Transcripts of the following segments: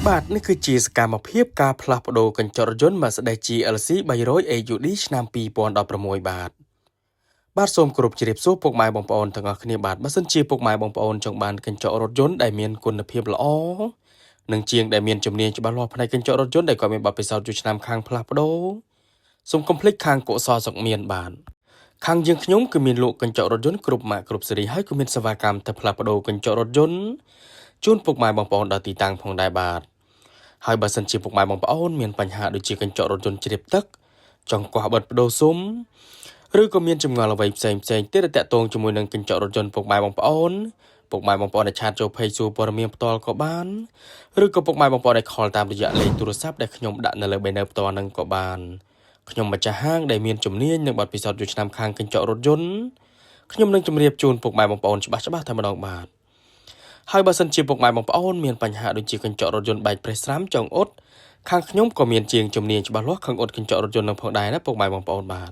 បាទនេះគឺជាសកម្មភាពការផ្លាស់ប្ដូរកញ្ចក់រថយន្ត Mercedes GLC 300 AUD ឆ្នាំ2016បាទសូមគោរពជម្រាបសួរពុកម៉ែបងប្អូនទាំងអស់គ្នាបាទបើសិនជាពុកម៉ែបងប្អូនចង់បានកញ្ចក់រថយន្តដែលមានគុណភាពល្អនិងជាងដែលមានជំនាញច្បាស់លាស់ផ្នែកកញ្ចក់រថយន្តដែលក៏មានបទពិសោធន៍យូរឆ្នាំខាងផ្លាស់ប្ដូរសូមកុំភ្លេចខាងកុសលសុខមានបាទខាងយើងខ្ញុំគឺមានលក់កញ្ចក់រថយន្តគ្រប់ម៉ាកគ្រប់ស៊េរីហើយក៏មានសេវាកម្មទៅផ្លាស់ប្ដូរកញ្ចក់រថយន្តជូនពុកម៉ែបងប្អូនដល់ទីតាំងផងដែរបាទហើយបើសិនជាពុកម៉ែបងប្អូនមានបញ្ហាដូចជាកញ្ចក់រថយន្តជ្រាបទឹកចង់កោះបិទបដូរស៊ុំឬក៏មានចម្ងល់អ្វីផ្សេងទៀតដែលតាក់ទងជាមួយនឹងកញ្ចក់រថយន្តពុកម៉ែបងប្អូនដែលឆាតចូល Page សួរព័ត៌មានផ្ទាល់ក៏បានឬក៏ពុកម៉ែបងប្អូនដែលខលតាមរយៈលេខទូរស័ព្ទដែលខ្ញុំដាក់នៅលើ banner ផ្ទាល់នឹងក៏បានខ្ញុំម្ចាស់ហាងដែលមានជំនាញនិងបទពិសោធន៍យូរឆ្នាំខាងកញ្ចក់រថយន្តខ្ញុំនឹងជម្រាបជូនពុកម៉ែបងប្អូនច្បាស់តែម្ដងបាទហើយបើសិនជាពុកម៉ែបងប្អូនមានបញ្ហាដូចជាកញ្ចក់រថយន្តបែកប្រេះស្រាំចង់អ៊ុតខាងខ្ញុំក៏មានជាងជំនាញច្បាស់លាស់ខាងអ៊ុតកញ្ចក់រថយន្តនឹងផងដែរណាពុកម៉ែបងប្អូនបាទ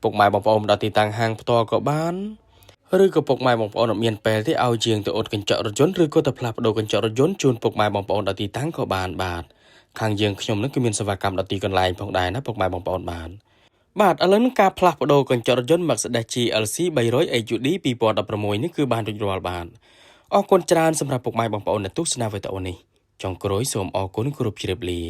ពុកម៉ែបងប្អូនដល់ទីតាំងហាងផ្ទាល់ក៏បានឬក៏ពុកម៉ែបងប្អូនអត់មានពេលទេឲ្យជាងទៅអ៊ុតកញ្ចក់រថយន្តឬក៏ទៅផ្លាស់ប្ដូរកញ្ចក់រថយន្តជូនពុកម៉ែបងប្អូនដល់ទីតាំងក៏បានបាទខាងយើងខ្ញុំនឹងគឺមានសេវាកម្មដល់ទីកន្លែងផងដែរណាពុកម៉ែបងប្អូនបាទឥឡូវនឹងការផ្លាស់ប្ដូរកញ្ចក់រថយន្ត Mercedes GLC 300 AUD 2016នេះគឺបានរួចរាល់បាទអរគុណច្រើនសម្រាប់ពុកម៉ែបងប្អូនដែលទស្សនាវីដេអូនេះចុងក្រោយសូមអរគុណគ្រប់ជ្រាបលា